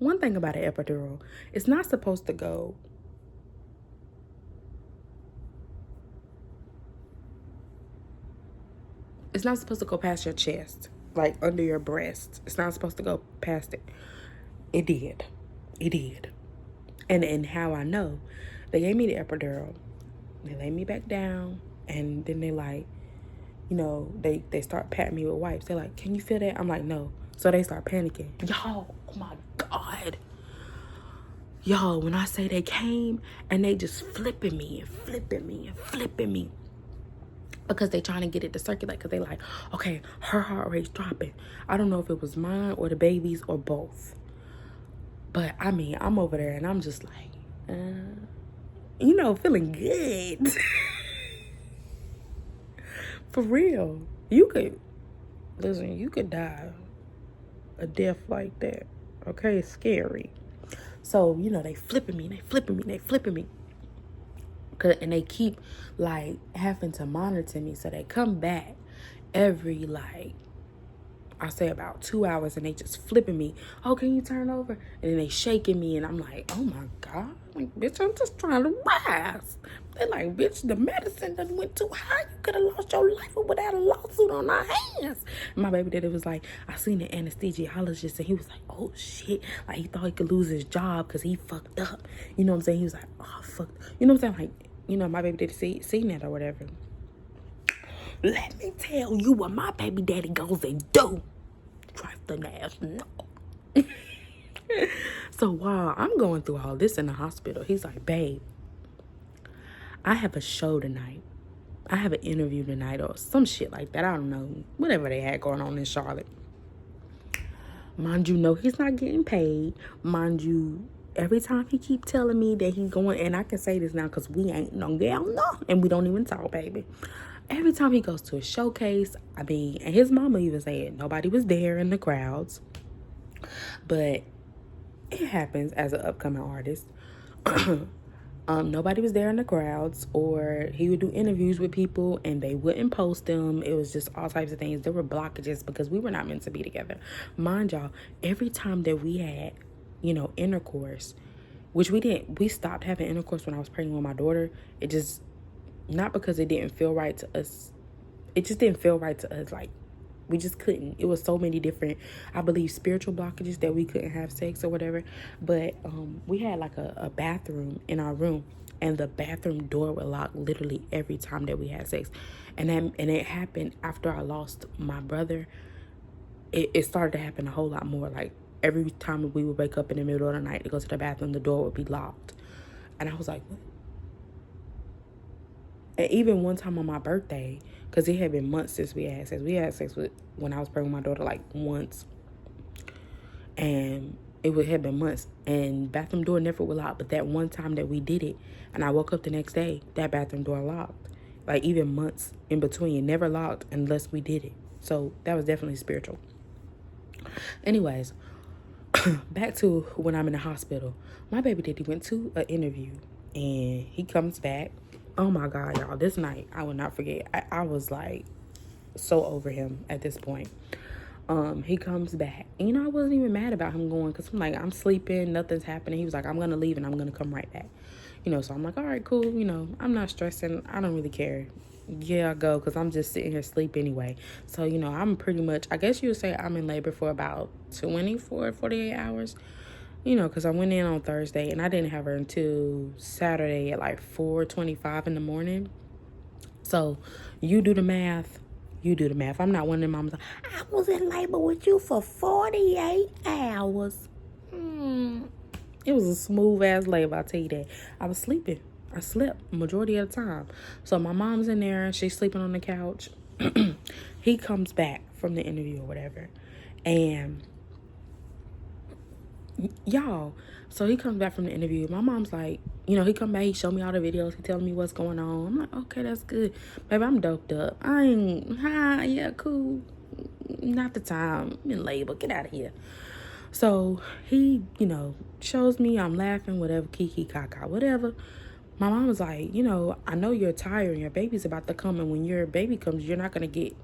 one thing about an epidural, it's not supposed to go. It's not supposed to go past your chest, like under your breast. It's not supposed to go past it. It did. It did. And how I know, they gave me the epidural. They laid me back down, and then they like, you know, they start patting me with wipes. They're like, can you feel that? I'm like, no. So they start panicking. Y'all, oh my God. Y'all, when I say they came and they just flipping me and flipping me and flipping me. Because they trying to get it to circulate. Because they like, okay, her heart rate's dropping. I don't know if it was mine or the baby's or both. But, I mean, I'm over there and I'm just like, you know, feeling good. For real. You could die a death like that. Okay, it's scary. So, you know, they flipping me. And they keep, like, having to monitor me. So they come back every, like, I say about 2 hours, and they just flipping me. Oh, can you turn over? And then they shaking me, and I'm like, oh my God. I'm like, bitch, I'm just trying to rise. They're like, bitch, the medicine done went too high. You could have lost your life without a lawsuit on our hands. And my baby daddy was like, I seen the anesthesiologist, and he was like, oh shit. Like, he thought he could lose his job because he fucked up. You know what I'm saying? He was like, oh, fuck. You know what I'm saying? Like, you know, my baby daddy seen that or whatever. Let me tell you what my baby daddy goes and do. Trifling ass, no. So while I'm going through all this in the hospital, he's like, babe, I have a show tonight. I have an interview tonight or some shit like that. I don't know. Whatever they had going on in Charlotte. Mind you, no, he's not getting paid. Mind you, every time he keep telling me that he's going, and I can say this now because we ain't no girl, no, and we don't even talk, baby. Every time he goes to a showcase, I mean, and his mama even said nobody was there in the crowds. But it happens as an upcoming artist. Nobody was there in the crowds, or he would do interviews with people and they wouldn't post them. It was just all types of things. There were blockages because we were not meant to be together. Mind y'all, every time that we had, you know, intercourse, which we stopped having intercourse when I was pregnant with my daughter. It just, not because it didn't feel right to us. It just didn't feel right to us. Like, we just couldn't. It was so many different, I believe, spiritual blockages that we couldn't have sex or whatever. But we had like a bathroom in our room, and the bathroom door would lock literally every time that we had sex. And it happened after I lost my brother. It started to happen a whole lot more. Like, every time we would wake up in the middle of the night to go to the bathroom, the door would be locked. And I was like, what? And even one time on my birthday, because it had been months since we had sex. We had sex when I was pregnant with my daughter, like, once. And had been months. And bathroom door never would lock. But that one time that we did it, and I woke up the next day, that bathroom door locked. Like, even months in between, it never locked unless we did it. So that was definitely spiritual. Anyways, back to when I'm in the hospital. My baby daddy went to an interview, and he comes back. Oh my God, y'all, this night I will not forget. I was like so over him at this point. He comes back, and you know, I wasn't even mad about him going, because I'm like, I'm sleeping, nothing's happening. He was like, I'm gonna leave and I'm gonna come right back, you know. So I'm like, all right, cool, you know, I'm not stressing, I don't really care. Yeah, I go, because I'm just sitting here asleep anyway. So, you know, I'm pretty much, I guess you would say I'm in labor for about 48 hours. You know, because I went in on Thursday, and I didn't have her until Saturday at like 4:25 in the morning. So you do the math. I'm not one of them mamas. I was in labor with you for 48 hours. It was a smooth ass labor, I'll tell you that. I was sleeping. I slept majority of the time. So my mom's in there. She's sleeping on the couch. He comes back from the interview or whatever. And y'all, so he comes back from the interview. My mom's like, you know, he come back, he show me all the videos, he telling me what's going on. I'm like, okay, that's good. Baby, I'm doped up. I ain't, yeah, cool. Not the time. I'm in labor. Get out of here. So he, you know, shows me, I'm laughing, whatever, kiki, kaka, whatever. My mom was like, you know, I know you're tired and your baby's about to come, and when your baby comes, you're not going to get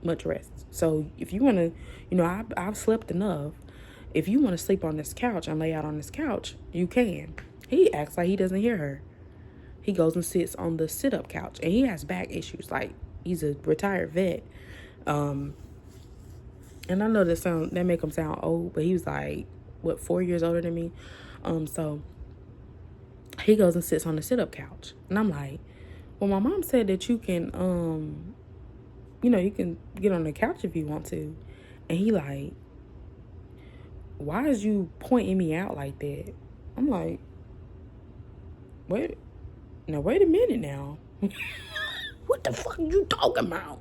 much rest. So if you want to, you know, I've slept enough. if you want to sleep on this couch and lay out on this couch, you can. He acts like he doesn't hear her. He goes and sits on the sit-up couch, and he has back issues. Like, he's a retired vet. And I know that make him sound old, but he was like, what, 4 years older than me? So he goes and sits on the sit-up couch. And I'm like, well, my mom said that you can, you can get on the couch if you want to. And he like, why is you pointing me out like that? I'm like, wait a minute now. What the fuck are you talking about?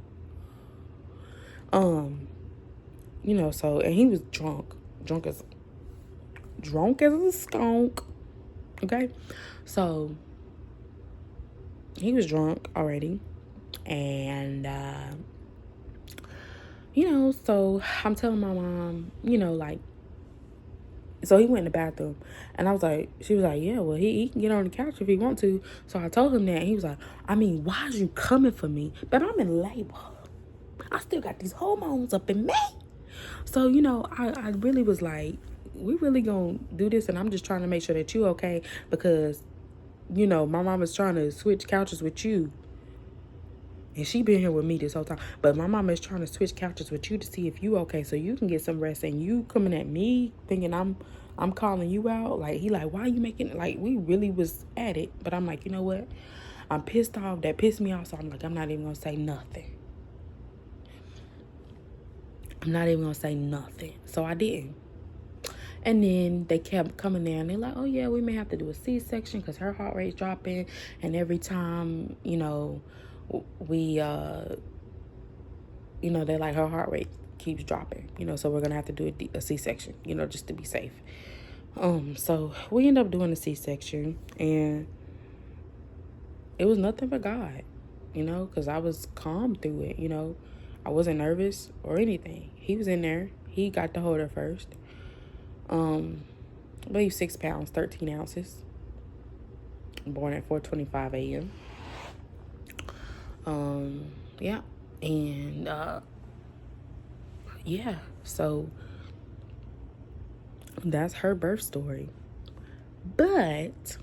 So, and he was drunk as a skunk. Okay, so he was drunk already, and so I'm telling my mom, so he went in the bathroom, and she was like, yeah, well, he can get on the couch if he want to. So I told him that, and he was like, I mean, why is you coming for me? But I'm in labor. I still got these hormones up in me. So, I really was like, we really gonna do this, and I'm just trying to make sure that you okay, because, my mom is trying to switch couches with you. And she been here with me this whole time. But my mama is trying to switch couches with you to see if you okay, so you can get some rest. And you coming at me thinking I'm calling you out. Like, he like, why are you making it? Like, we really was at it. But I'm like, you know what? I'm pissed off. That pissed me off. So I'm like, I'm not even going to say nothing. So I didn't. And then they kept coming there, and they're like, oh, yeah, we may have to do a C-section because her heart rate's dropping. And every time, we, they're like, her heart rate keeps dropping, so we're going to have to do a C-section, just to be safe. So we end up doing a C-section, and it was nothing but God, because I was calm through it, I wasn't nervous or anything. He was in there. He got to hold her first. I believe 6 pounds, 13 ounces. Born at 4:25 a.m. Yeah. And, yeah. So that's her birth story. But